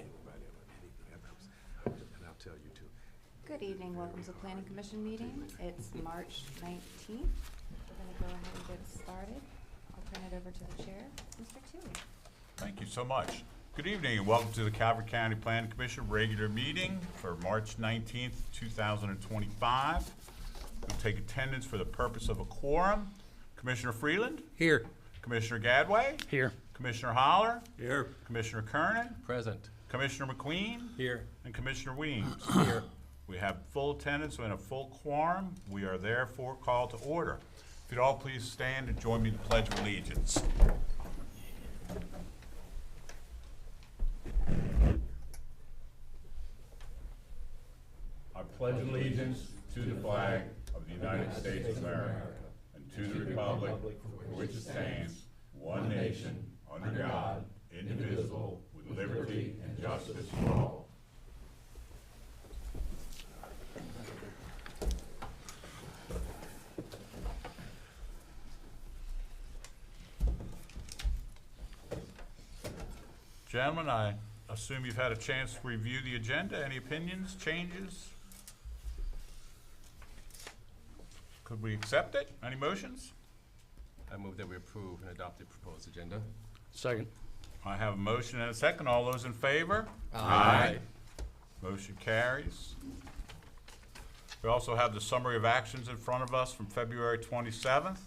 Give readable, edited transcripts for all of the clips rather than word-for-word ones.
anybody about anything else. And I'll tell you too. Good evening, welcome to the Planning Commission meeting. It's March 19th. We're going to go ahead and get started. I'll turn it over to the chair, Mr. Toohey. Thank you so much. Good evening and welcome to the Calvert County Planning Commission regular meeting for March 19th, 2025. We'll take attendance for the purpose of a quorum. Commissioner Freeland? Here. Commissioner Gadway? Here. Commissioner Holler? Here. Commissioner Kernan? Present. Commissioner McQueen? Here. And Commissioner Weems? Here. We have full attendance and a full quorum. We are therefore called to order. If you'd all please stand and join me in the Pledge of Allegiance. I pledge allegiance to the flag of the United States of America and to the republic for which it stands, one nation, under God, indivisible, with liberty and justice for all. Gentlemen, I assume you've had a chance to review the agenda. Any opinions, changes? Could we accept it? Any motions? I move that we approve and adopt the proposed agenda. Second. I have a motion and a second. All those in favor? Aye. Motion carries. We also have the summary of actions in front of us from February 27th.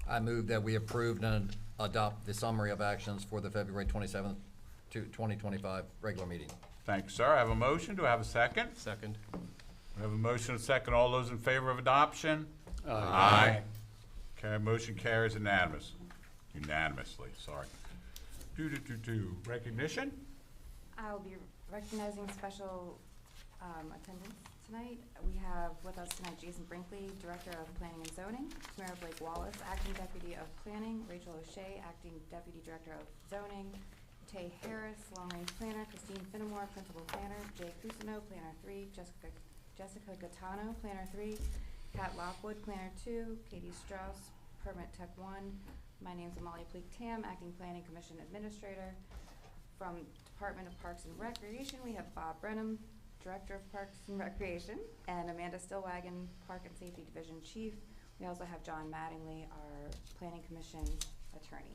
I move that we approve and adopt the summary of actions for the February 27th, 2025 regular meeting. Thank you, sir. I have a motion. Do I have a second? Second. We have a motion and a second. All those in favor of adoption? Aye. Okay, motion carries unanimously, sorry. Recognition? I'll be recognizing special attendance tonight. We have with us tonight Jason Brinkley, Director of Planning and Zoning, Tamara Blake Wallace, Acting Deputy of Planning, Rachel O'Shea, Acting Deputy Director of Zoning, Tay Harris, Long Range Planner, Christine Finnemore, Principal Planner, Jay Cusino, Planner 3, Jessica Gattano, Planner 3, Kat Lockwood, Planner 2, Katie Strauss, Permit Tech 1. My name's Amalia Pleak-Tam, Acting Planning Commission Administrator. From Department of Parks and Recreation, we have Bob Brenham, Director of Parks and Recreation, and Amanda Stillwagon, Park and Safety Division Chief. We also have John Mattingly, our Planning Commission Attorney.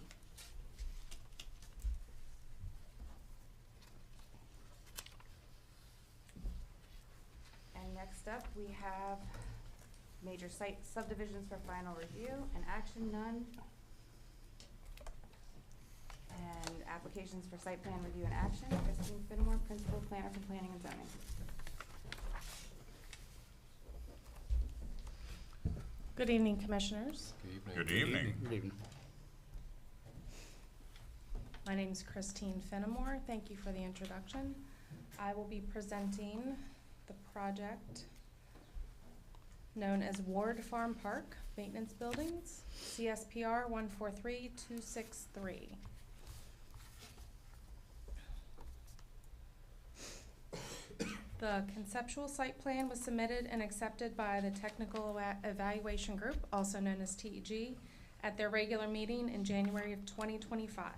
And next up, we have major site subdivisions for final review and action, none. And applications for site plan review and action, Christine Finnemore, Principal Planner for Planning and Zoning. Good evening, Commissioners. Good evening. Good evening. Good evening. My name is Christine Finnemore. Thank you for the introduction. I will be presenting the project known as Ward Farm Park Maintenance Buildings, CSPR 143263. The conceptual site plan was submitted and accepted by the Technical Evaluation Group, also known as TEG, at their regular meeting in January of 2025.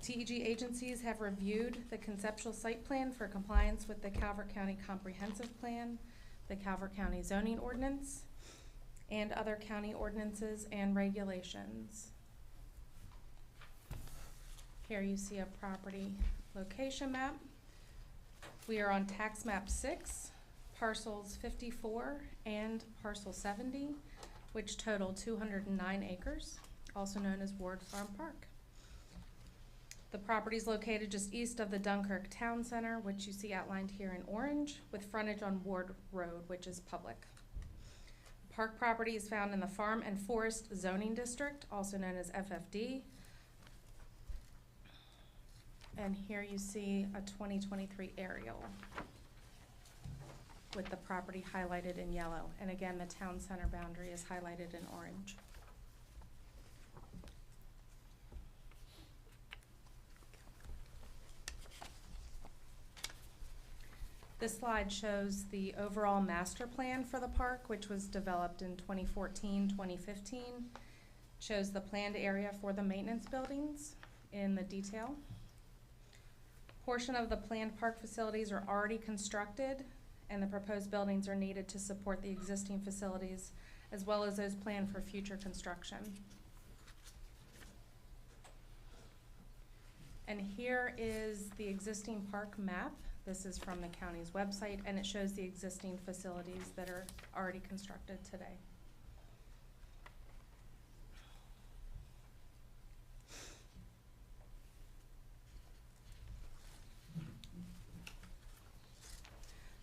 TEG agencies have reviewed the conceptual site plan for compliance with the Calvert County Comprehensive Plan, the Calvert County Zoning Ordinance, and other county ordinances and regulations. Here you see a property location map. We are on tax map 6, parcels 54 and parcel 70, which total 209 acres, also known as Ward Farm Park. The property is located just east of the Dunkirk Town Center, which you see outlined here in orange, with frontage on Ward Road, which is public. Park property is found in the Farm and Forest Zoning District, also known as FFD. And here you see a 2023 aerial with the property highlighted in yellow. And again, the town center boundary is highlighted in orange. This slide shows the overall master plan for the park, which was developed in 2014, 2015. Shows the planned area for the maintenance buildings. in the detail. Portion of the planned park facilities are already constructed, and the proposed buildings are needed to support the existing facilities, as well as those planned for future construction. And here is the existing park map. This is from the county's website, and it shows the existing facilities that are already constructed today.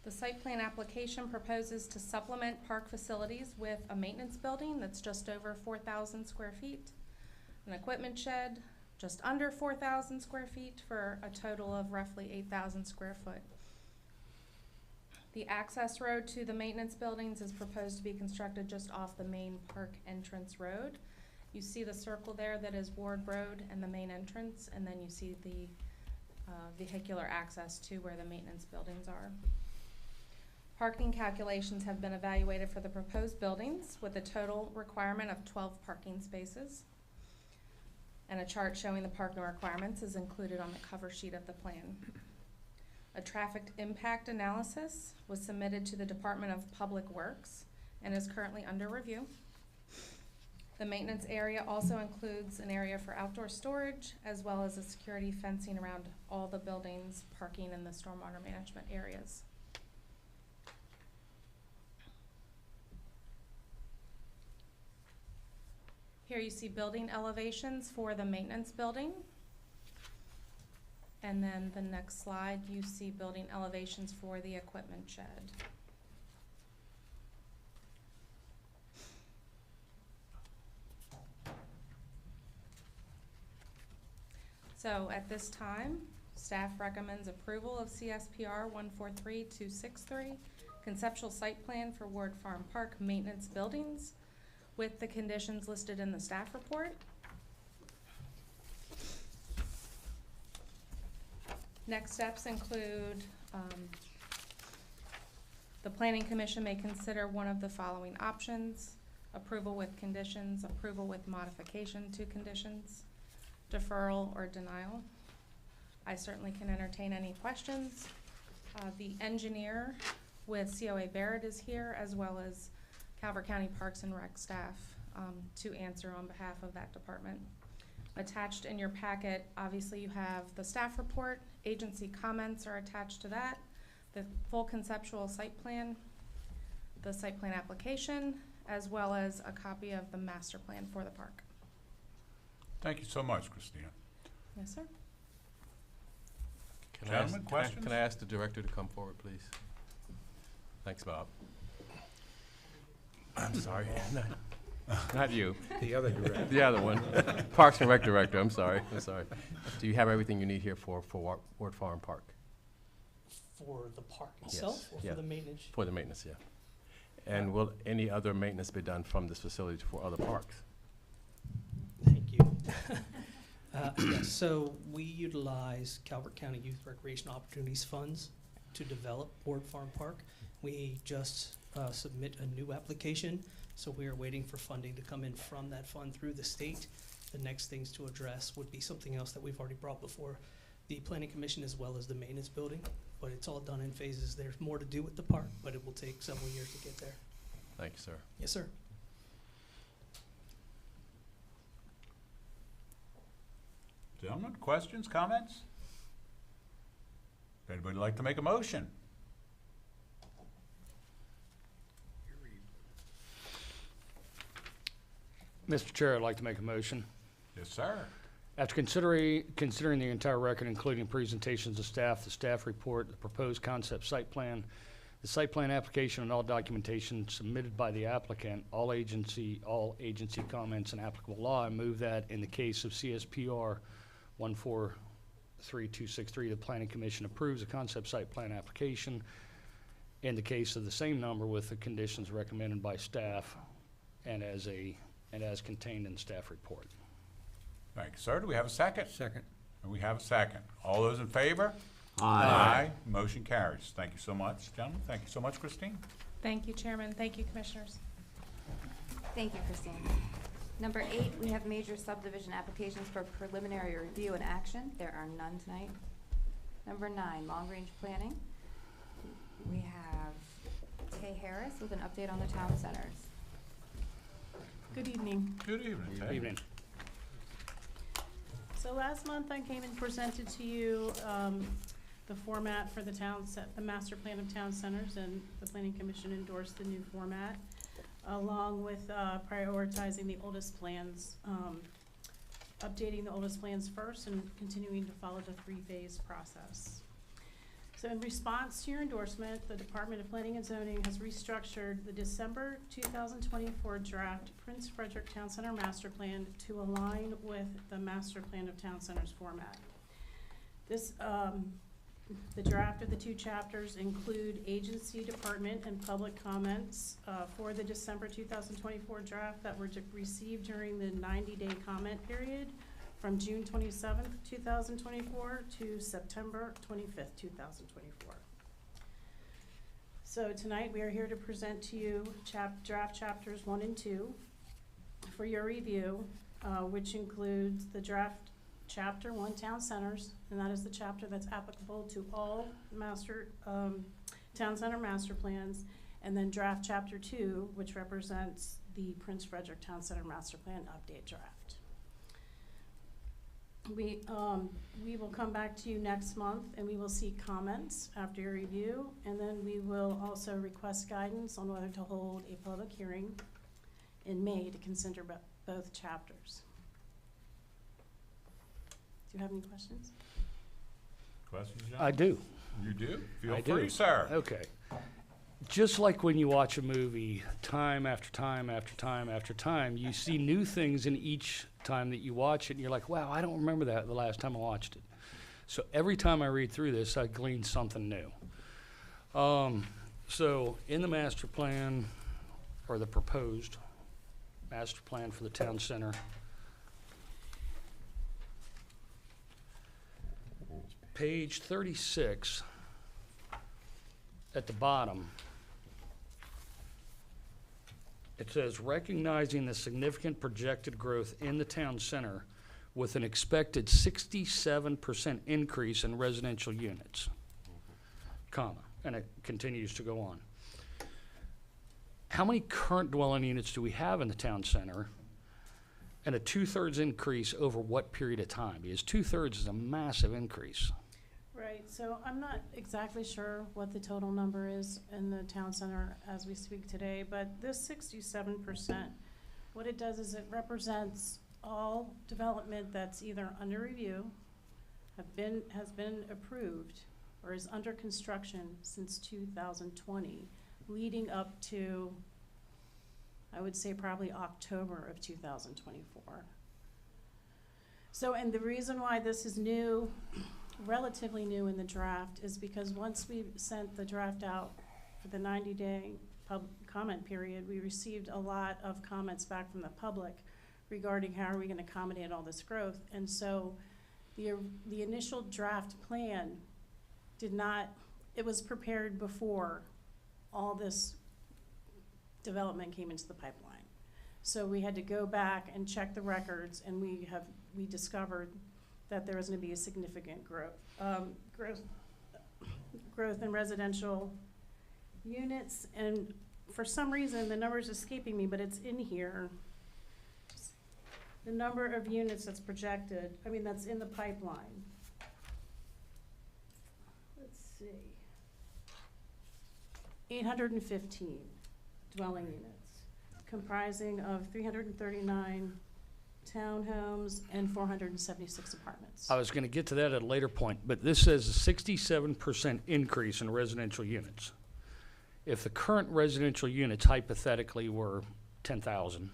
The site plan application proposes to supplement park facilities with a maintenance building that's just over 4,000 square feet, an equipment shed just under 4,000 square feet, for a total of roughly 8,000 square foot. The access road to the maintenance buildings is proposed to be constructed just off the main park entrance road. You see the circle there that is Ward Road and the main entrance, and then you see the vehicular access to where the maintenance buildings are. Parking calculations have been evaluated for the proposed buildings with a total requirement of 12 parking spaces. And a chart showing the parking requirements is included on the cover sheet of the plan. A traffic impact analysis was submitted to the Department of Public Works and is currently under review. The maintenance area also includes an area for outdoor storage, as well as a security fencing around all the buildings, parking, and the stormwater management areas. Here you see building elevations for the maintenance building. And then the next slide, you see building elevations for the equipment shed. So at this time, staff recommends approval of CSPR 143263, conceptual site plan for Ward Farm Park maintenance buildings, with the conditions listed in the staff report. Next steps include, the Planning Commission may consider one of the following options: approval with conditions, approval with modification to conditions, deferral, or denial. I certainly can entertain any questions. The engineer with COA Barrett is here, as well as Calvert County Parks and Rec staff, to answer on behalf of that department. Attached in your packet, obviously you have the staff report, agency comments are attached to that, the full conceptual site plan, the site plan application, as well as a copy of the master plan for the park. Thank you so much, Christina. Yes, sir. Gentlemen, questions? Can I ask the director to come forward, please? Thanks, Bob. I'm sorry, not you. The other director. The other one. Parks and Rec Director, I'm sorry. Do you have everything you need here for Ward Farm Park? For the park itself, or yeah. for the maintenance? For the maintenance, yeah. And will any other maintenance be done from this facility for other parks? Thank you. Yes, so we utilize Calvert County Youth Recreation Opportunities Funds to develop Ward Farm Park. We just submit a new application, so we are waiting for funding to come in from that fund through the state. The next things to address would be something else that we've already brought before the Planning Commission, as well as the maintenance building, but it's all done in phases. There's more to do with the park, but it will take several years to get there. Thank you, sir. Yes, sir. Gentlemen, questions, comments? Anybody like to make a motion? Mr. Chair, I'd like to make a motion. Yes, sir. After considering the entire record, including presentations of staff, the staff report, the proposed concept site plan, the site plan application, and all documentation submitted by the applicant, all agency comments and applicable law, I move that in the case of CSPR 143263, the Planning Commission approves the concept site plan application. In the case of the same number, with the conditions recommended by staff and as contained in the staff report. Thank you, sir. Do we have a second? Second. And we have a second. All those in favor? Aye. Motion carries. Thank you so much, gentlemen. Thank you so much, Christine. Thank you, Chairman. Thank you, Commissioners. Thank you, Christine. Number 8, we have major subdivision applications for preliminary review and action. There are none tonight. Number 9, long-range planning. We have Tay Harris with an update on the town centers. Good evening. Good evening, Ted. Evening. So last month I came and presented to you the format for the the master plan of town centers, and the planning commission endorsed the new format, along with prioritizing the oldest plans, updating the oldest plans first and continuing to follow the 3-phase process. So in response to your endorsement, the Department of Planning and Zoning has restructured the December 2024 draft Prince Frederick Town Center Master Plan to align with the Master Plan of Town Centers format. This, the draft of the 2 chapters include agency, department, and public comments for the December 2024 draft that were received during the 90-day comment period from June 27th, 2024 to September 25th, 2024. So tonight we are here to present to you draft chapters 1 and 2 for your review, which includes the draft chapter 1, town centers, and that is the chapter that's applicable to all master town center master plans, and then draft chapter 2, which represents the Prince Frederick Town Center Master Plan update draft. We will come back to you next month, and we will seek comments after your review, and then we will also request guidance on whether to hold a public hearing in May to consider both chapters. Do you have any questions? Questions, John? I do. You do? Feel I free, do. sir. Okay. Just like when you watch a movie, time after time after time after time, you see new things in each time that you watch it, and you're like, wow, I don't remember that the last time I watched it. So every time I read through this, I glean something new. So in the master plan, or the proposed master plan for the town center, page 36, at the bottom, it says, recognizing the significant projected growth in the town center with an expected 67% increase in residential units, comma, and it continues to go on. How many current dwelling units do we have in the town center? And a 2/3 increase over what period of time? Because 2/3 is a massive increase. Right, so I'm not exactly sure what the total number is in the town center as we speak today, but this 67%, what it does is it represents all development that's either under review, has been approved, or is under construction since 2020, leading up to, I would say probably October of 2024. So, and the reason why this is new, relatively new in the draft, is because once we sent the draft out for the 90-day comment period, we received a lot of comments back from the public regarding how are we going to accommodate all this growth. And so the initial draft plan did not, it was prepared before all this development came into the pipeline. So we had to go back and check the records, and we discovered that there was going to be a significant growth in residential units, and for some reason the number's escaping me, but it's in here. The number of units that's projected, I mean that's in the pipeline. Let's see. 815 dwelling units, comprising of 339 townhomes and 476 apartments. I was going to get to that at a later point, but this says a 67% increase in residential units. If the current residential units hypothetically were 10,000,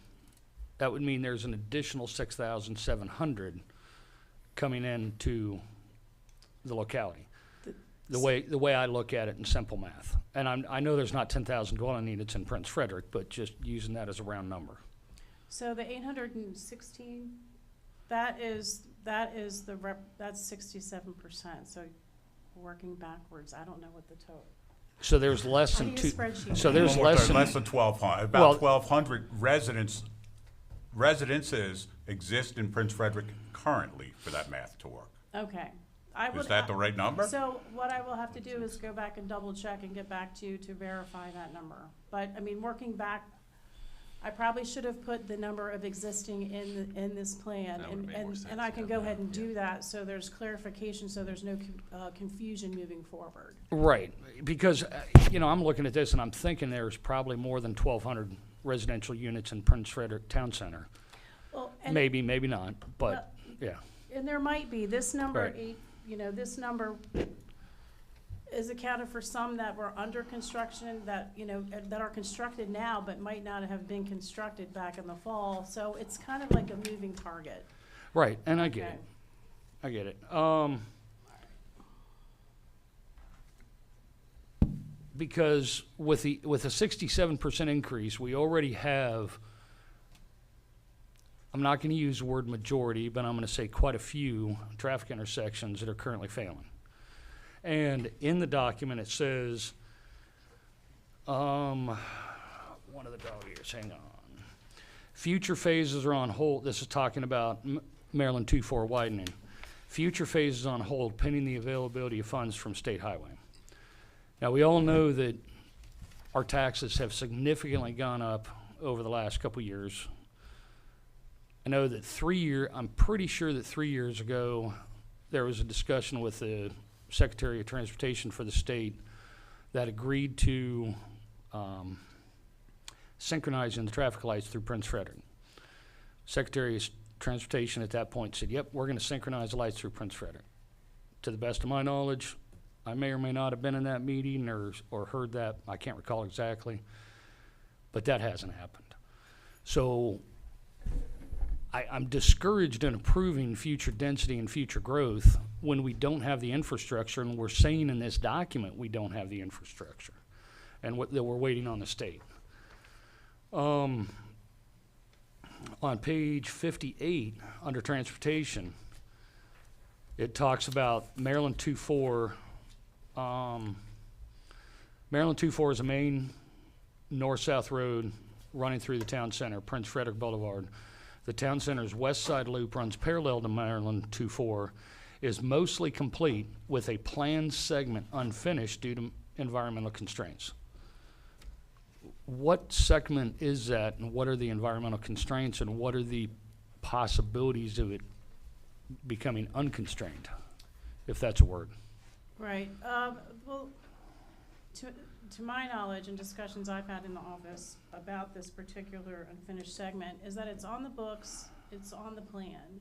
that would mean there's an additional 6,700 coming into the locality. The way I look at it in simple math. And I know there's not 10,000 dwelling units in Prince Frederick, but just using that as a round number. So the 816, that's 67%. So working backwards, I don't know what the total. So there's less I than need a two. spreadsheet. So there's One more less time, than less than 1,200, Well- about 1,200 residents residences exist in Prince Frederick currently for that math to work. Okay. I would. Is that the right number? So what I will have to do is go back and double check and get back to you to verify that number. But, I mean, working back, I probably should have put the number of existing in this plan. That would've made more sense, And I can yeah. go ahead and do Yeah. that, so there's clarification, so there's no confusion moving forward. Right, because, I'm looking at this and I'm thinking there's probably more than 1,200 residential units in Prince Frederick Town Center. Well, and- Maybe, maybe not, but, yeah. And there might be, this number Right. 8, this number is accounted for some that were under construction, that, that are constructed now, but might not have been constructed back in the fall. So it's kind of like a moving target. Right, and I get Okay. it. I get it. Because with a 67% increase, we already have, I'm not gonna use the word majority, but I'm gonna say quite a few traffic intersections that are currently failing. And in the document, it says, one of the dog ears, hang on. Future phases are on hold. This is talking about Maryland 2-4 widening. Future phases on hold pending the availability of funds from state highway. Now, we all know that our taxes have significantly gone up over the last couple of years. I know that I'm pretty sure that 3 years ago, there was a discussion with the Secretary of Transportation for the state that agreed to synchronizing the traffic lights through Prince Frederick. Secretary of Transportation at that point said, yep, we're going to synchronize the lights through Prince Frederick. To the best of my knowledge, I may or may not have been in that meeting or heard that. I can't recall exactly. But that hasn't happened. So I'm discouraged in approving future density and future growth when we don't have the infrastructure, and we're saying in this document we don't have the infrastructure and that we're waiting on the state. On page 58, under transportation, it talks about Maryland 2-4. Maryland 2-4 is a main north-south road running through the town center, Prince Frederick Boulevard. The town center's west side loop runs parallel to Maryland 2-4, is mostly complete with a planned segment unfinished due to environmental constraints. What segment is that, and what are the environmental constraints, and what are the possibilities of it becoming unconstrained, if that's a word? Right. Well, to my knowledge and discussions I've had in the office about this particular unfinished segment is that it's on the books, it's on the plan,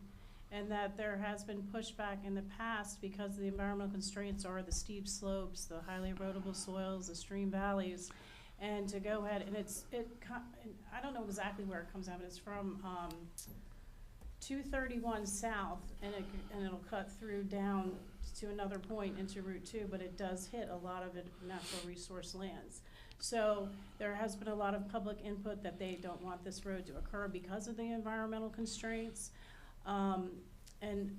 and that there has been pushback in the past because the environmental constraints are the steep slopes, the highly erodible soils, the stream valleys, and to go ahead, and I don't know exactly where it comes out, but it's from 231 south, and it'll cut through down to another point into Route 2, but it does hit a lot of natural resource lands. So there has been a lot of public input that they don't want this road to occur because of the environmental constraints. And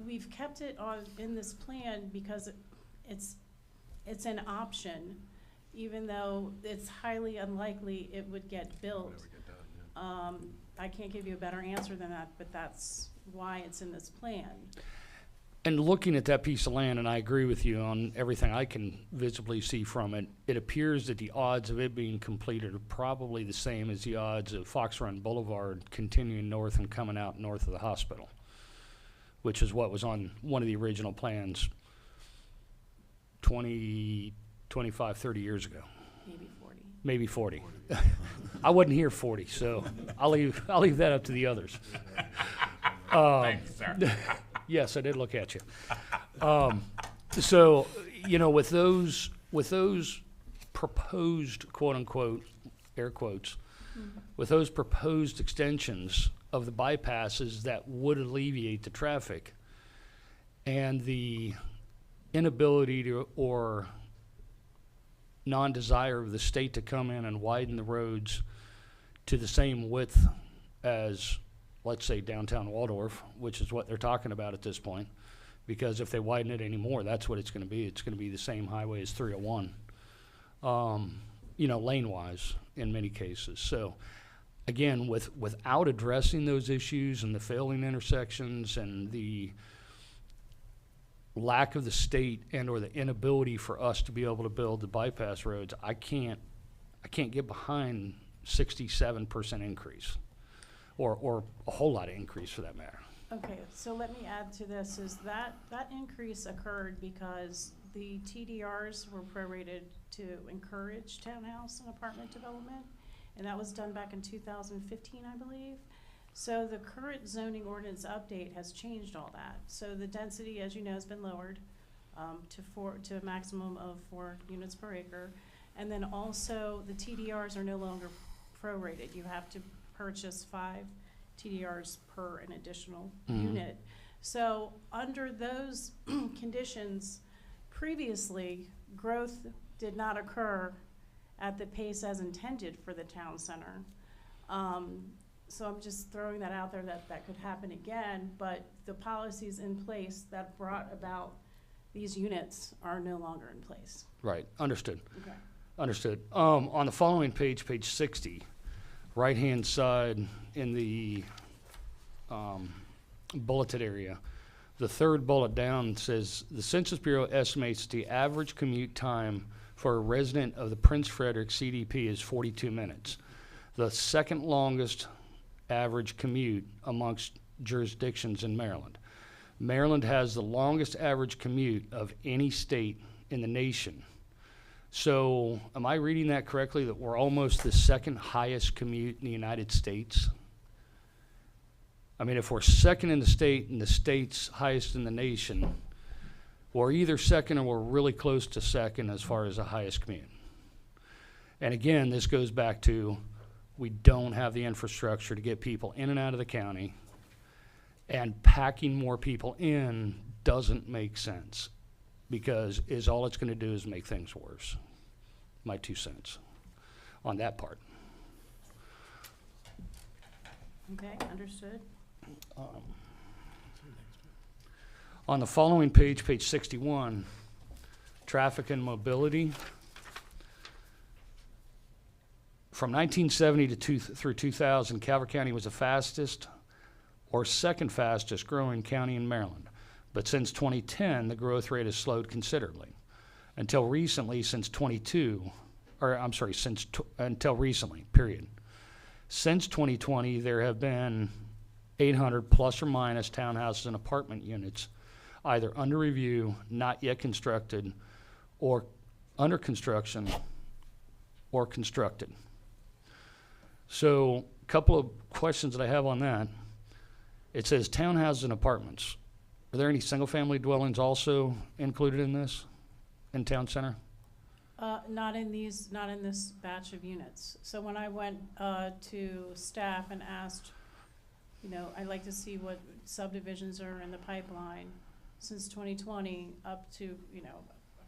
we've kept it in this plan because it's an option, even though it's highly unlikely it would get built. Never get done, yeah. I can't give you a better answer than that, but that's why it's in this plan. And looking at that piece of land, and I agree with you on everything I can visibly see from it, it appears that the odds of it being completed are probably the same as the odds of Fox Run Boulevard continuing north and coming out north of the hospital, which is what was on one of the original plans 20, 25, 30 years ago. Maybe 40. Maybe 40. I wasn't here 40, so I'll leave that up to the others. Thanks, sir. Yes, I did look at you. So, with those proposed, quote unquote, air quotes, with those proposed extensions of the bypasses that would alleviate the traffic, and the inability to, or non-desire of the state to come in and widen the roads to the same width as, let's say, downtown Waldorf, which is what they're talking about at this point, because if they widen it anymore, that's what it's going to be. It's going to be the same highway as 301, lane-wise in many cases. So again, without addressing those issues and the failing intersections and the lack of the state and or the inability for us to be able to build the bypass roads, I can't get behind 67% increase, or a whole lot of increase for that matter. Okay, so let me add to this, is that increase occurred because the TDRs were prorated to encourage townhouse and apartment development, and that was done back in 2015, I believe. So the current zoning ordinance update has changed all that. So the density, as you know, has been lowered to a maximum of 4 units per acre. And then also the TDRs are no longer prorated. You have to purchase 5 TDRs per an additional unit. So under those conditions, previously, growth did not occur at the pace as intended for the town center. So I'm just throwing that out there that could happen again, but the policies in place that brought about these units are no longer in place. Right, understood. Okay. Understood. On the following page, page 60, right-hand side in the bulleted area, the third bullet down says, the Census Bureau estimates the average commute time for a resident of the Prince Frederick CDP is 42 minutes. The second longest average commute amongst jurisdictions in Maryland. Maryland has the longest average commute of any state in the nation. So am I reading that correctly, that we're almost the second highest commute in the United States? I mean, if we're second in the state and the state's highest in the nation, we're either second or we're really close to second as far as the highest commute. And again, this goes back to, we don't have the infrastructure to get people in and out of the county, and packing more people in doesn't make sense, because all it's going to do is make things worse. My 2 cents on that part. Okay, understood. On the following page, page 61, traffic and mobility. From 1970 through 2000, Calvert County was the fastest or second fastest growing county in Maryland. But since 2010, the growth rate has slowed considerably. Until recently, until recently, period. Since 2020, there have been 800 plus or minus townhouses and apartment units either under review, not yet constructed, or under construction, or constructed. So a couple of questions that I have on that. It says townhouses and apartments. Are there any single-family dwellings also included in this, in town center? Not in this batch of units. So when I went to staff and asked, I'd like to see what subdivisions are in the pipeline since 2020 up to,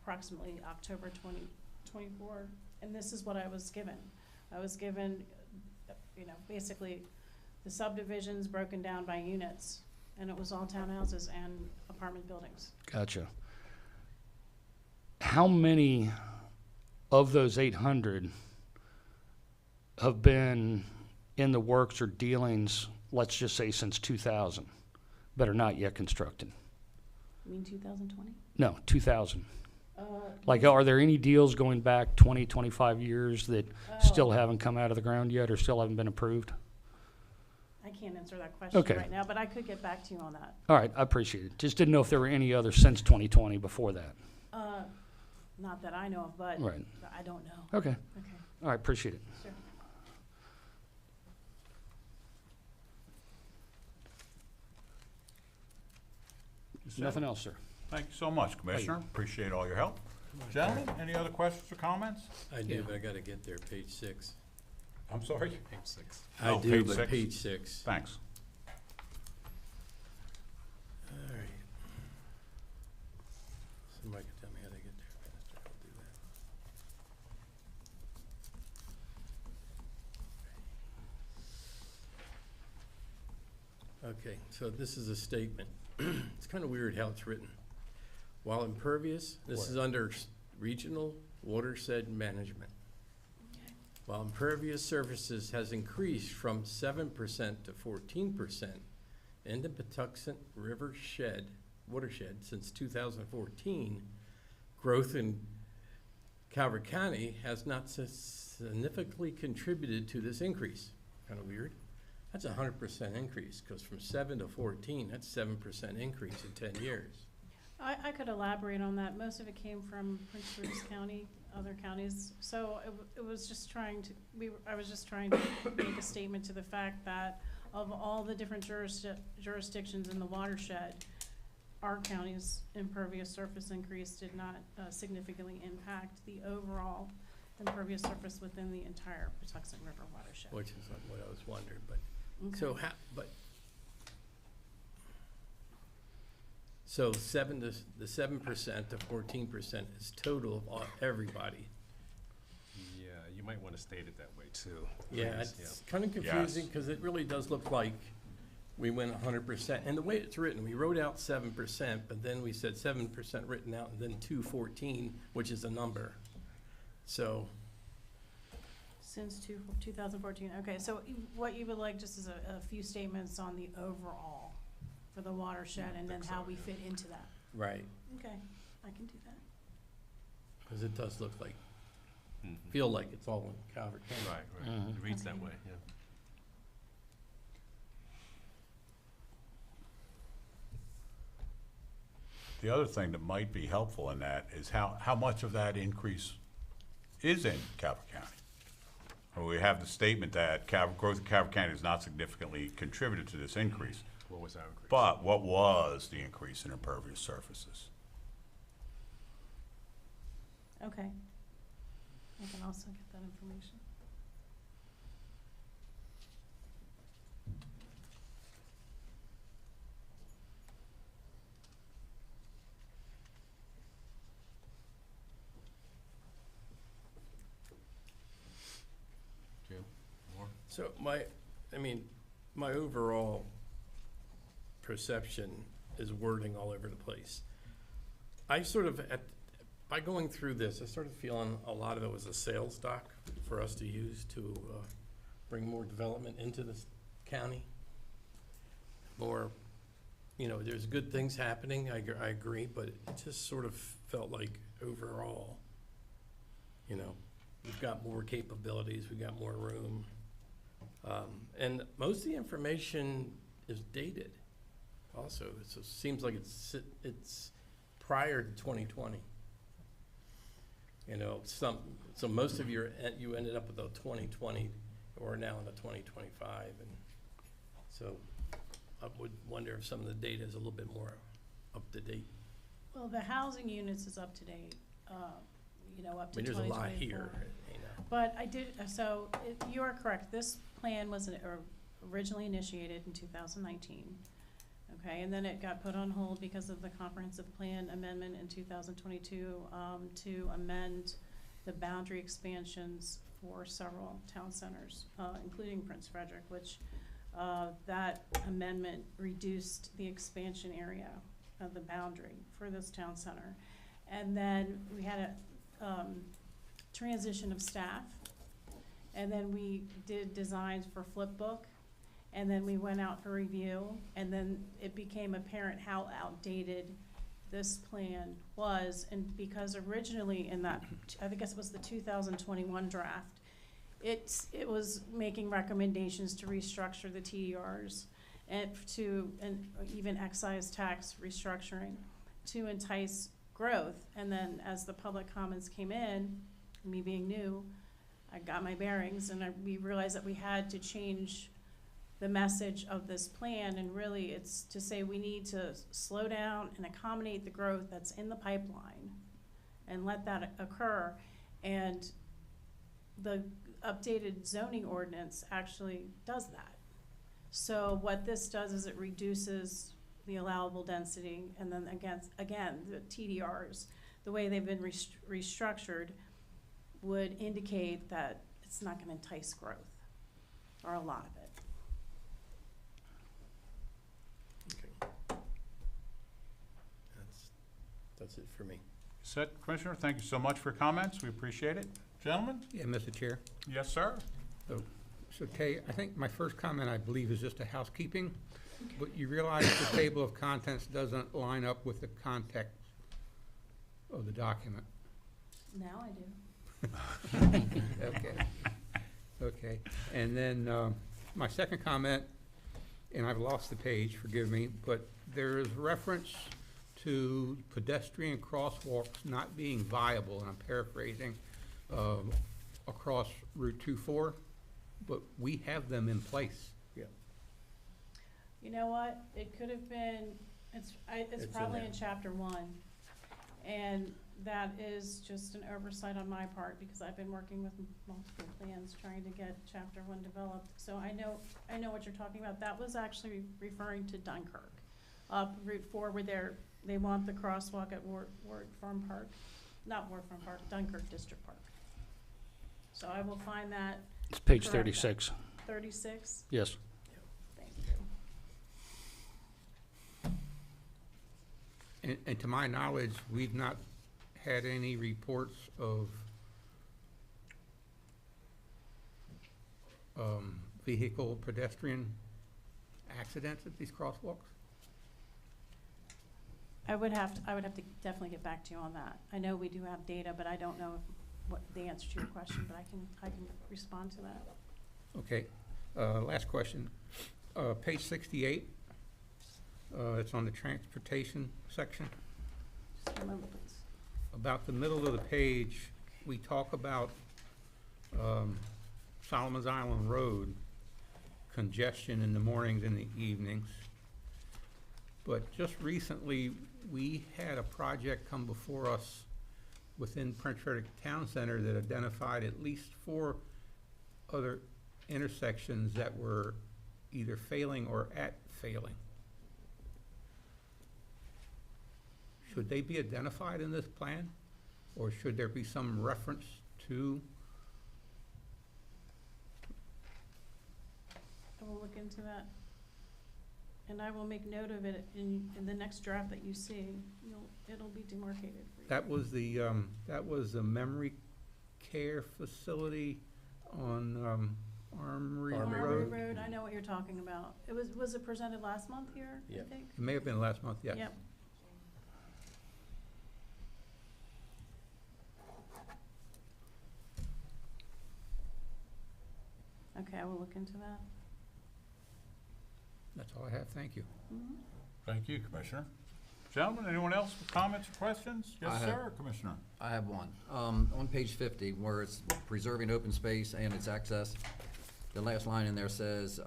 approximately October 2024, and this is what I was given. I was given, basically the subdivisions broken down by units, and it was all townhouses and apartment buildings. Gotcha. How many of those 800 have been in the works or dealings, let's just say since 2000, but are not yet constructed? You mean 2020? No, 2000. Like, are there any deals going back 20, 25 years that still haven't come out of the ground yet or still haven't been approved? I can't answer that question Okay. right now, but I could get back to you on that. All right, I appreciate it. Just didn't know if there were any others since 2020 before that. Not that I know of, but Right. I don't know. Okay. Okay, All right, appreciate it. sure. Nothing else, sir. Thank you so much, Commissioner. Appreciate all your help. Gentlemen, any other questions or comments? I do, but I gotta get there, page 6. I'm sorry? Page 6. Oh, I do, page but 6. page 6. Thanks. All right. Somebody can tell me how to get there faster, I'll do that. Okay, so this is a statement. It's kind of weird how it's written. While impervious, this is under regional watershed management. while impervious surfaces has increased from 7% to 14% in the Patuxent River watershed since 2014, growth in Calvert County has not significantly contributed to this increase. Kind of weird. That's a 100% increase, because from 7 to 14, that's 7% increase in 10 years. I could elaborate on that. Most of it came from Prince George's County, other counties. So it was just trying to, I was just trying to make a statement to the fact that of all the different jurisdictions in the watershed, our county's impervious surface increase did not significantly impact the overall impervious surface within the entire Patuxent River watershed. Which is what I was wondering, but, Okay. so so the 7% to 14% is total of everybody. Yeah, you might want to state it that way too. Yeah, Please, it's kind of confusing, because it really does look like we went 100%. And the way it's written, we wrote out 7%, but then we said 7% written out, and then 214, which is a number. So, Since 2014, okay, so what you would like just is a few statements on the overall for the watershed and then how we fit into that. right, Okay, I can do that. because it does look like, Mhm. feel like it's all in Calvert County. Right, Mhm. it reads that Okay. way, yeah. The other thing that might be helpful in that is how much of that increase is in Calvert County. Well, we have the statement that growth in Calvert County has not significantly contributed to this increase. What was our increase? But what was the increase in impervious surfaces? Okay. I can also get that information. Jim, more? So my overall perception is wording all over the place. I sort of, by going through this, I started feeling a lot of it was a sales doc for us to use to bring more development into this county. More, there's good things happening, I agree, but it just sort of felt like overall, we've got more capabilities, we've got more room. And most of the information is dated also. It seems like it's prior to 2020. So most of you ended up with a 2020, or now in a 2025. And so I would wonder if some of the data is a little bit more up to date. Well, the housing units is up to date, up to 2024. There's a lot here, But you are correct. This plan was originally initiated in 2019. Okay, and then it got put on hold because of the comprehensive plan amendment in 2022 to amend the boundary expansions for several town centers, including Prince Frederick, which that amendment reduced the expansion area of the boundary for this town center. And then we had a transition of staff, and then we did designs for Flipbook, and then we went out for review, and then it became apparent how outdated this plan was. And because originally in that, I think it was the 2021 draft, it was making recommendations to restructure the TDRs and even excise tax restructuring to entice growth. And then as the public comments came in, me being new, I got my bearings, and we realized that we had to change the message of this plan, and really it's to say we need to slow down and accommodate the growth that's in the pipeline and let that occur. And the updated zoning ordinance actually does that. So what this does is it reduces the allowable density, and then again, the TDRs, the way they've been restructured would indicate that it's not gonna entice growth, or a lot of it. Okay. That's it for me. Set, Commissioner, thank you so much for your comments. We appreciate it. Gentlemen? Yeah, Mr. Chair. Yes, sir. So Kay, I think my first comment, I believe, is just a housekeeping, but you realize the table of contents doesn't line up with the context of the document. Now I do. Okay. Okay. And then my second comment, and I've lost the page, forgive me, but there is reference to pedestrian crosswalks not being viable, and I'm paraphrasing, across Route 24, but we have them in place. You know what? It could have been, it's It's in probably there. in chapter 1. And that is just an oversight on my part because I've been working with multiple plans trying to get chapter 1 developed. So I know what you're talking about. That was actually referring to Dunkirk. Up Route 4 where they want the crosswalk at Ward Farm Park. Not Ward Farm Park, Dunkirk District Park. So I will find that. It's page Correct that. 36. 36? Yes. Thank you. And to my knowledge, we've not had any reports of vehicle pedestrian accidents at these crosswalks? I would have to definitely get back to you on that. I know we do have data, but I don't know what the answer to your question, but I can respond to that. Okay. Last question. Page 68, it's on the transportation section. Just a moment, please. About the middle of the page, we talk about Solomon's Island Road, congestion in the mornings and the evenings. But just recently, we had a project come before us within Prince Frederick Town Center that identified at least 4 other intersections that were either failing or at failing. Should they be identified in this plan? Or should there be some reference to? I will look into that. And I will make note of it in the next draft that you see. It'll be demarcated for you. That was the memory care facility on Armory Armory Road. Road, I know what you're talking about. Was it presented last month here, I Yep. think? It may have been last month, yes. Yep. Okay, I will look into that. That's all I have, thank you. Thank you, Commissioner. Gentlemen, anyone else with comments or questions? I Yes, have- sir, Commissioner. I have one. On page 50, where it's preserving open space and its access, the last line in there says,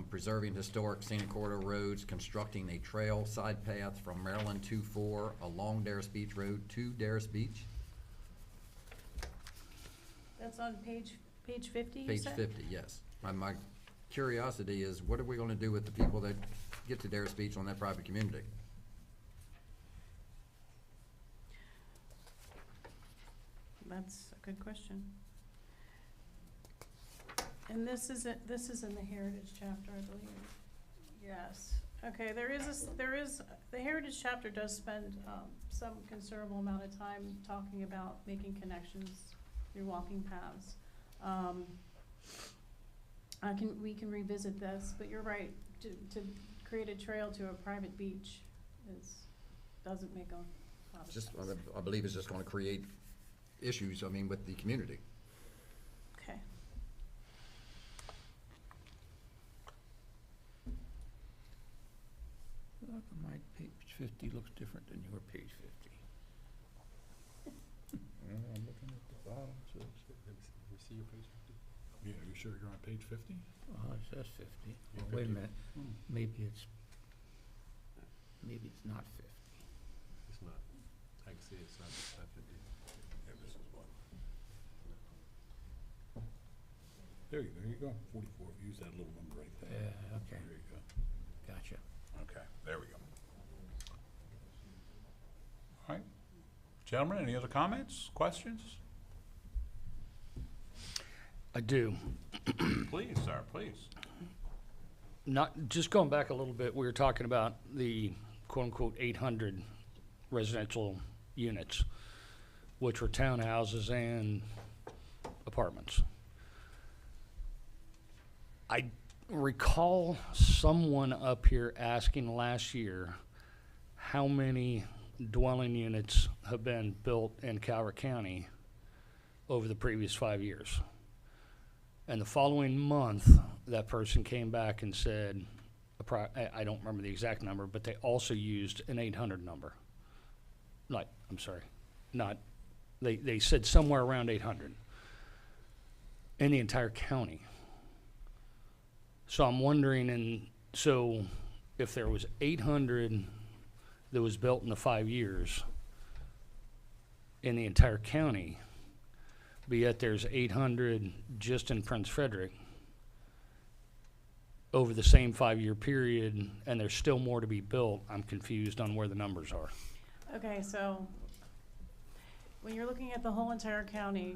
preserving historic scenic corridor roads, constructing a trail side path from Maryland 24 along Darris Beach Road to Darris Beach. That's on page 50, you Page said? 50, yes. My curiosity is, what are we gonna do with the people that get to Darris Beach on that private community? That's a good question. And this is in the Heritage chapter, I believe. Yes. Okay, the Heritage chapter does spend some considerable amount of time talking about making connections through walking paths. We can revisit this, but you're right, to create a trail to a private beach doesn't make a lot of Just, sense. I believe it's just gonna create issues, with the community. Okay. My page 50 looks different than your page 50. I'm looking at the bottom, so Let me see your page 50. Yeah, are you sure you're on page 50? it says 50. Yeah, Well, wait a 50. minute, maybe it's not 50. It's not. I can see it's not 50. Yeah, this is one. There you go, 44. Use that little number right there. Yeah, okay, There you go. gotcha. Okay, there we go. All right. Gentlemen, any other comments, questions? I do. Please, sir, please. Just going back a little bit, we were talking about the quote-unquote 800 residential units, which were townhouses and apartments. I recall someone up here asking last year how many dwelling units have been built in Calvert County over the previous 5 years. And the following month, that person came back and said, I don't remember the exact number, but they also used an 800 number. They said somewhere around 800 in the entire county. So I'm wondering, so if there was 800 that was built in the 5 years in the entire county, but yet there's 800 just in Prince Frederick over the same 5-year period, and there's still more to be built, I'm confused on where the numbers are. Okay, so when you're looking at the whole entire county,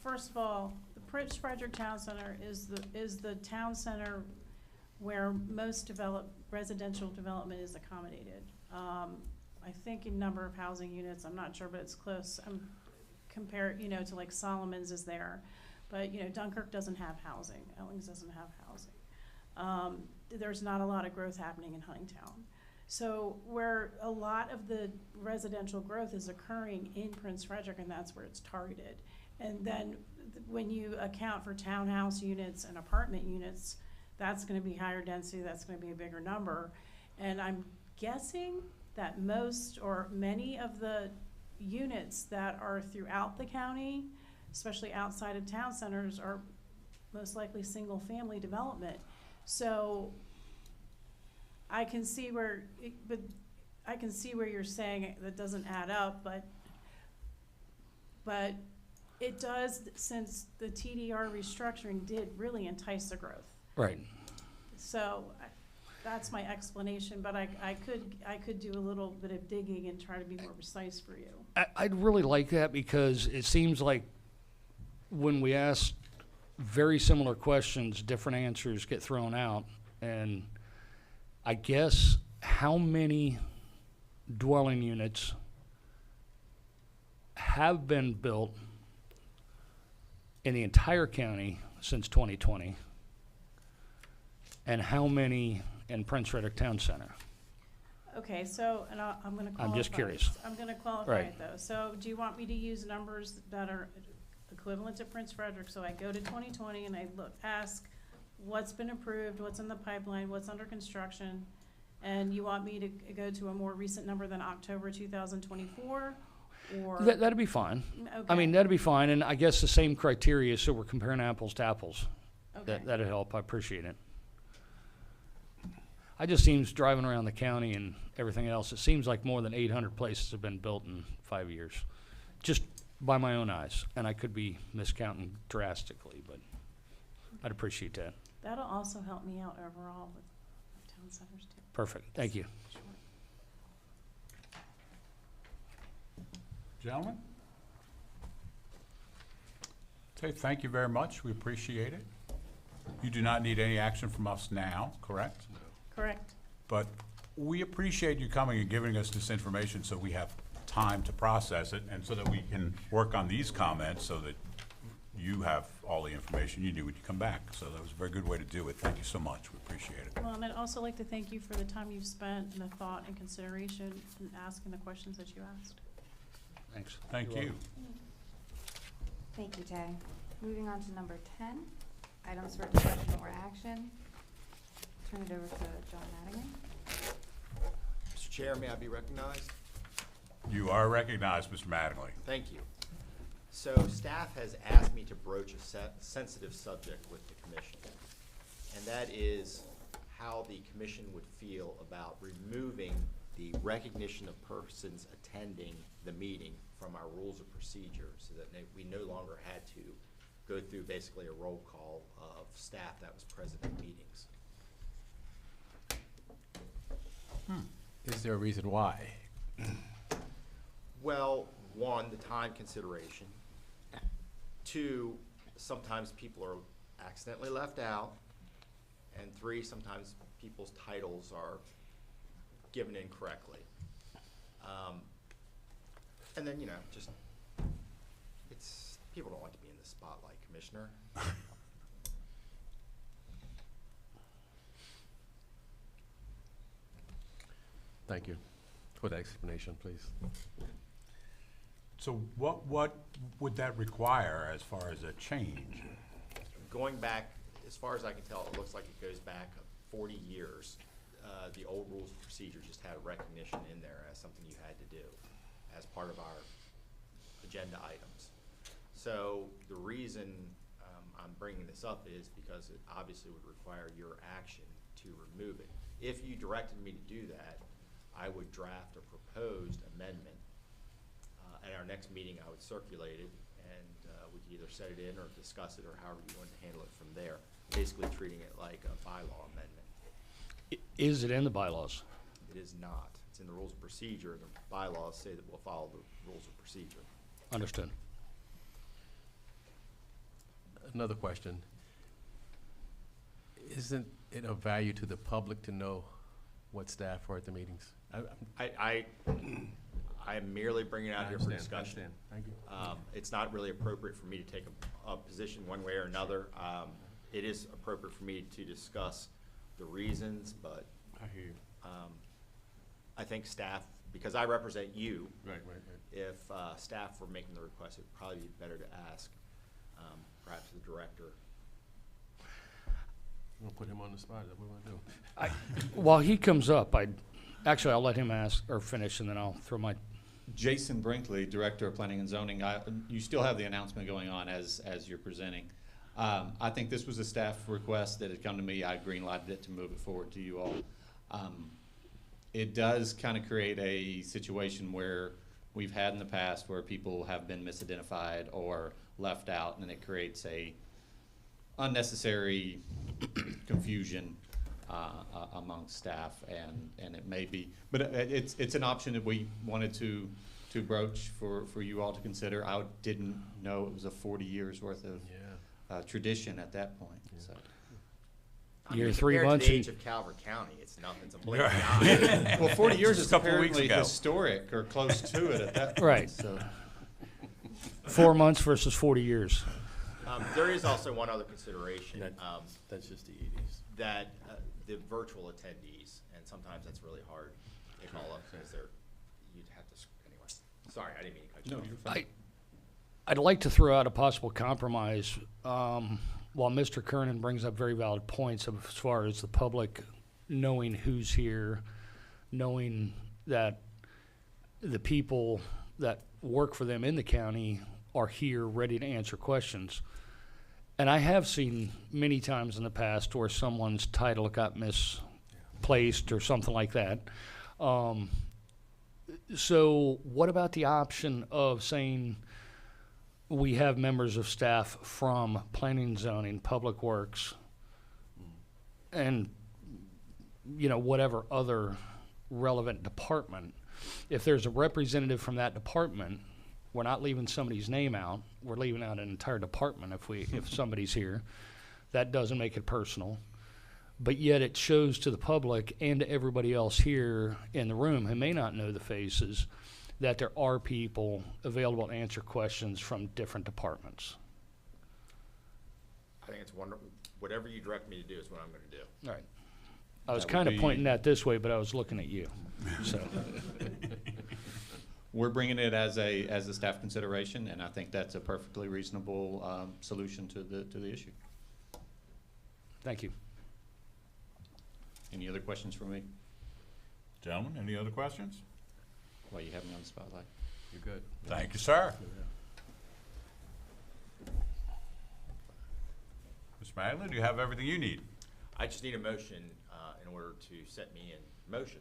first of all, the Prince Frederick Town Center is the town center where most residential development is accommodated. I think in number of housing units, I'm not sure, but it's close. Compared, to like Solomon's is there, but Dunkirk doesn't have housing. Ellings doesn't have housing. There's not a lot of growth happening in Huntingtown. So where a lot of the residential growth is occurring in Prince Frederick, and that's where it's targeted. And then when you account for townhouse units and apartment units, that's going to be higher density, that's going to be a bigger number. And I'm guessing that most or many of the units that are throughout the county, especially outside of town centers, are most likely single family development. So I can see where you're saying that doesn't add up, but it does, since the TDR restructuring did really entice the growth. Right. So that's my explanation, but I could do a little bit of digging and try to be more precise for you. I'd really like that, because it seems like when we ask very similar questions, different answers get thrown out. And I guess how many dwelling units have been built in the entire county since 2020, and how many in Prince Frederick Town Center? Okay, so, and I'm going to qualify. I'm just curious. I'm going to qualify Right. it, though. So do you want me to use numbers that are equivalent to Prince Frederick? So I go to 2020 and I ask what's been approved, what's in the pipeline, what's under construction, and you want me to go to a more recent number than October 2024? Or That'd be fine. Okay. I mean, that'd be fine, and I guess the same criteria, so we're comparing apples to apples. Okay. That'd help, I appreciate it. I just seems driving around the county and everything else, it seems like more than 800 places have been built in 5 years, just by my own eyes, and I could be miscounting drastically, but I'd appreciate that. That'll also help me out overall with town centers too. Perfect, thank you. Sure. Gentlemen? Okay, thank you very much. We appreciate it. You do not need any action from us now, correct? Correct. But we appreciate you coming and giving us this information so we have time to process it and so that we can work on these comments so that you have all the information you need when you come back. So that was a very good way to do it. Thank you so much. We appreciate it. Well, and I'd also like to thank you for the time you've spent and the thought and consideration in asking the questions that you asked. Thanks. Thank you. Thank you, Tay. Moving on to number 10, items for discussion or action. Turn it over to John Mattingly. Mr. Chair, may I be recognized? You are recognized, Mr. Mattingly. Thank you. So staff has asked me to broach a sensitive subject with the commission, and that is how the commission would feel about removing the recognition of persons attending the meeting from our rules of procedure so that we no longer had to go through basically a roll call of staff that was present at meetings. Is there a reason why? Well, one, the time consideration. Two, sometimes people are accidentally left out. And three, sometimes people's titles are given incorrectly. And then, just, People don't like to be in the spotlight, Commissioner. Thank you for the explanation, please. So what would that require as far as a change? Going back, as far as I can tell, it looks like it goes back 40 years. The old rules of procedure just had recognition in there as something you had to do as part of our agenda items. So the reason I'm bringing this up is because it obviously would require your action to remove it. If you directed me to do that, I would draft a proposed amendment. At our next meeting, I would circulate it, and we could either set it in or discuss it, or however you want to handle it from there, basically treating it like a bylaw amendment. Is it in the bylaws? It is not. It's in the rules of procedure, and the bylaws say that we'll follow the rules of procedure. Understood. Another question. Isn't it of value to the public to know what staff are at the meetings? I am merely bringing it out here for discussion. Thank you. It's not really appropriate for me to take a position one way or another. It is appropriate for me to discuss the reasons, but I hear you. I think staff, because I represent you. Right. If staff were making the request, it'd probably be better to ask perhaps the director. We'll put him on the spot. Is that what we want to do? While he comes up, I'll let him ask or finish, and then I'll throw my. Jason Brinkley, Director of Planning and Zoning. You still have the announcement going on as you're presenting. I think this was a staff request that had come to me. I green-lighted it to move it forward to you all. It does kind of create a situation where we've had in the past where people have been misidentified or left out, and it creates a unnecessary confusion among staff, and it may be, but it's an option that we wanted to broach for you all to consider. I didn't know it was a 40 years worth of tradition at that point. So. You're 3 Compared months to the in- age of Calvert County, it's nothing. It's a blink of an eye. Well, 40 years is a couple weeks apparently ago. historic or close to it at that point. Right. So. 4 months versus 40 years. There is also one other consideration. That's just the 80s. That the virtual attendees, and sometimes that's really hard to call up because you'd have to, anyway. Sorry, I didn't mean to cut you off. You're fine. I'd like to throw out a possible compromise. While Mr. Kernan brings up very valid points as far as the public knowing who's here, knowing that the people that work for them in the county are here ready to answer questions. And I have seen many times in the past where someone's title got misplaced or something like that. So what about the option of saying we have members of staff from planning and zoning, public works, and, whatever other relevant department? If there's a representative from that department, we're not leaving somebody's name out. We're leaving out an entire department if somebody's here. That doesn't make it personal. But yet it shows to the public and to everybody else here in the room who may not know the faces that there are people available to answer questions from different departments. I think it's wonderful. Whatever you direct me to do is what I'm going to do. All right. I was That would kind of be- pointing that this way, but I was looking at you. So, We're bringing it as a staff consideration, and I think that's a perfectly reasonable solution to the issue. thank you. Any other questions for me? Gentlemen, any other questions? While you have me on the spotlight. You're good. Thank you, sir. Mr. Magley, do you have everything you need? I just need a motion in order to set me in motion.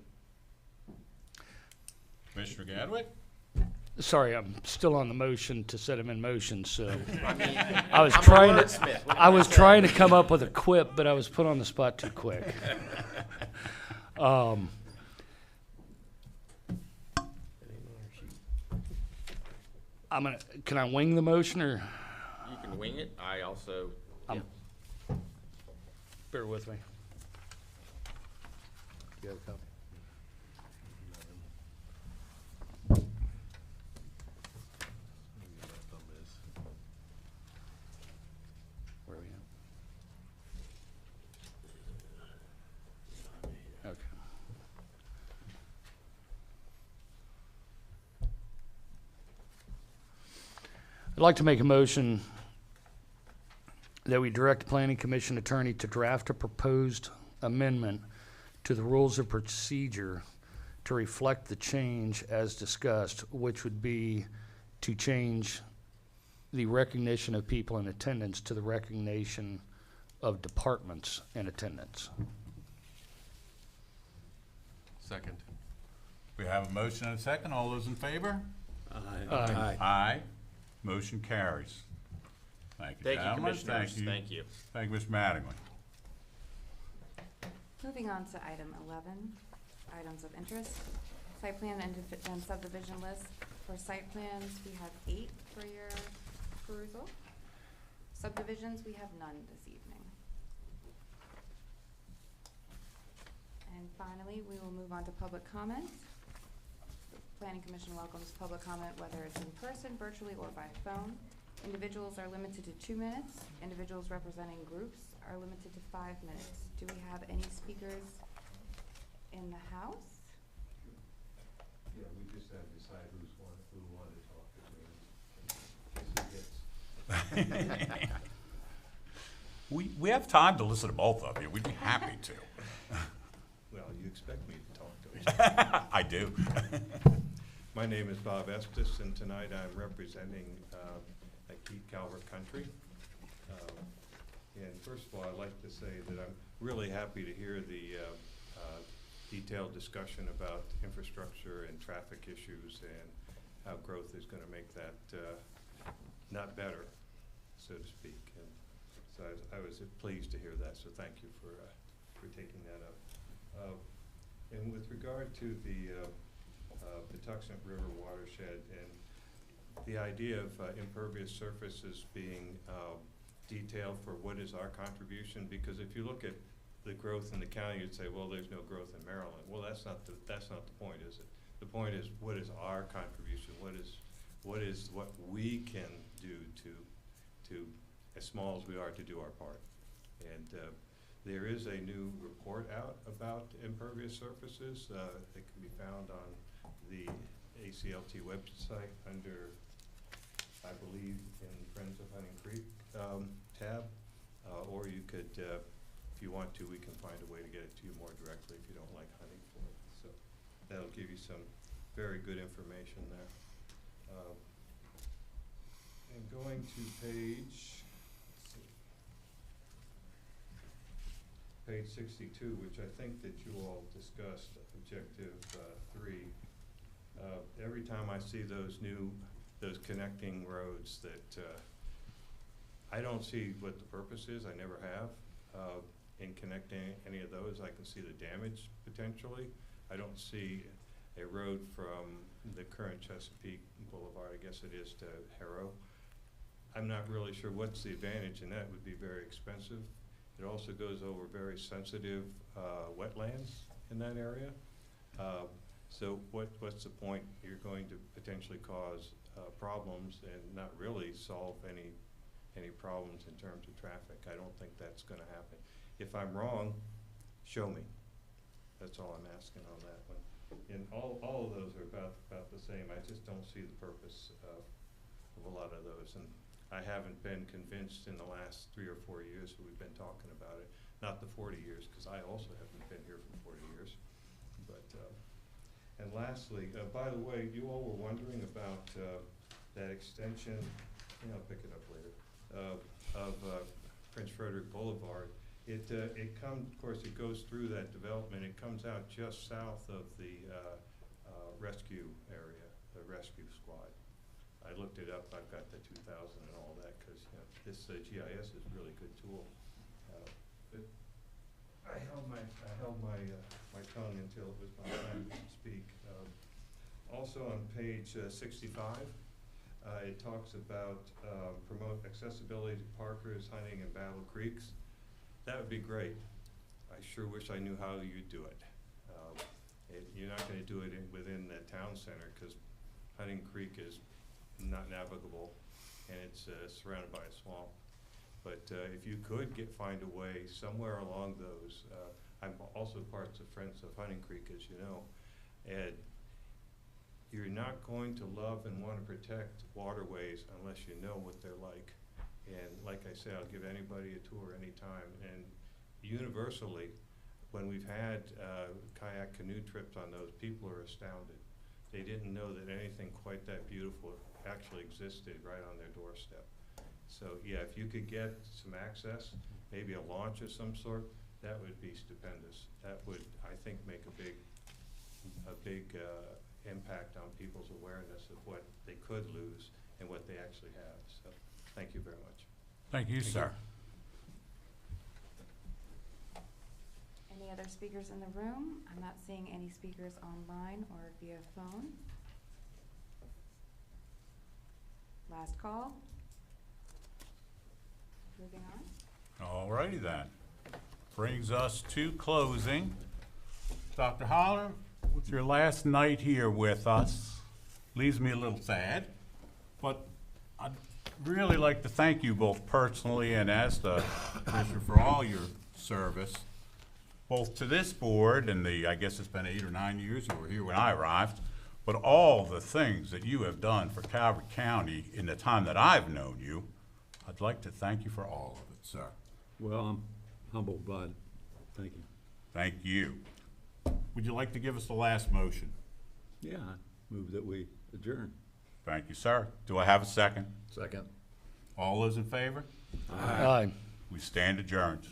Commissioner Gadwit? Sorry, I'm still on the motion to set him in motion, so. I mean, I was I'm a trying to, wordsmith. What I can was say? trying to come up with a quip, but I was put on the spot too quick. Can I wing the motion or You can wing it. I also, bear with me? You have a copy? I'd like to make a motion that we direct the Planning Commission attorney to draft a proposed amendment to the rules of procedure to reflect the change as discussed, which would be to change the recognition of people in attendance to the recognition of departments in attendance. Second. We have a motion and a second. All those in favor? Aye. Aye. Motion carries. Thank you, Thank you, gentlemen. Commissioners. Thank you. Thank you, Mr. Mattingly. Moving on to item 11, items of interest. Site plan and subdivision list. For site plans, we have 8 for your perusal. Subdivisions, we have none this evening. And finally, we will move on to public comment. The Planning Commission welcomes public comment, whether it's in person, virtually, or by phone. Individuals are limited to 2 minutes. Individuals representing groups are limited to 5 minutes. Do we have any speakers in the house? Yeah, we just have to decide who wanted to talk to me. We have time to listen to both of you. We'd be happy to. Well, you expect me to talk to you. I do. My name is Bob Estes, and tonight I'm representing Keith Calvert Country. And first of all, I'd like to say that I'm really happy to hear the detailed discussion about infrastructure and traffic issues and how growth is going to make that not better, so to speak. And so I was pleased to hear that, so thank you for taking that up. And with regard to the Patuxent River watershed and the idea of impervious surfaces being detailed for what is our contribution, because if you look at the growth in the county, you'd say, well, there's no growth in Maryland. Well, that's not the point, is it? The point is, what is our contribution? What we can do to as small as we are, to do our part. And there is a new report out about impervious surfaces that can be found on the ACLT website under, I believe, in Friends of Hunting Creek tab, or you could, if you want to, we can find a way to get it to you more directly if you don't like hunting for it. So that'll give you some very good information there. And going to page 62, which I think that you all discussed, objective 3. Every time I see those connecting roads that I don't see what the purpose is, I never have. In connecting any of those, I can see the damage potentially. I don't see a road from the current Chesapeake Boulevard, I guess it is, to Harrow. I'm not really sure what's the advantage in that. It would be very expensive. It also goes over very sensitive wetlands in that area. So what's the point? You're going to potentially cause problems and not really solve any problems in terms of traffic. I don't think that's going to happen. If I'm wrong, show me. That's all I'm asking on that one. And all of those are about the same. I just don't see the purpose of a lot of those. And I haven't been convinced in the last 3 or 4 years that we've been talking about it. Not the 40 years, because I also haven't been here for 40 years. But and lastly, by the way, you all were wondering about that extension. I'll pick it up later. Of Prince Frederick Boulevard. Of course, it goes through that development. It comes out just south of the rescue area, the rescue squad. I looked it up. I've got the 2000 and all that because this GIS is a really good tool. But I held my tongue until it was my time to speak. Also on page 65. It talks about promote accessibility to parkers, hunting, and Battle Creeks. That would be great. I sure wish I knew how you'd do it. You're not going to do it within the town center because Hunting Creek is not navigable and it's surrounded by a swamp. But if you could find a way somewhere along those, I'm also part of Friends of Hunting Creek, as you know, and you're not going to love and want to protect waterways unless you know what they're like. And like I say, I'll give anybody a tour anytime. And universally, when we've had kayak canoe trips on those, people are astounded. They didn't know that anything quite that beautiful actually existed right on their doorstep. So yeah, if you could get some access, maybe a launch of some sort, that would be stupendous. That would, I think, make a big impact on people's awareness of what they could lose and what they actually have. So thank you very much. Thank you, sir. Any other speakers in the room? I'm not seeing any speakers online or via phone. Last call. Moving on. All righty then. Brings us to closing. Dr. Holler, with your last night here with us, leaves me a little sad, but I'd really like to thank you both personally and as the commissioner for all your service, both to this board and I guess it's been 8 or 9 years you were here when I arrived, but all the things that you have done for Calvert County in the time that I've known you. I'd like to thank you for all of it, sir. Well, I'm humbled by it. Thank you. Thank you. Would you like to give us the last motion? Yeah, I move that we adjourn. Thank you, sir. Do I have a second? Second. All those in favor? Aye. We stand adjourned.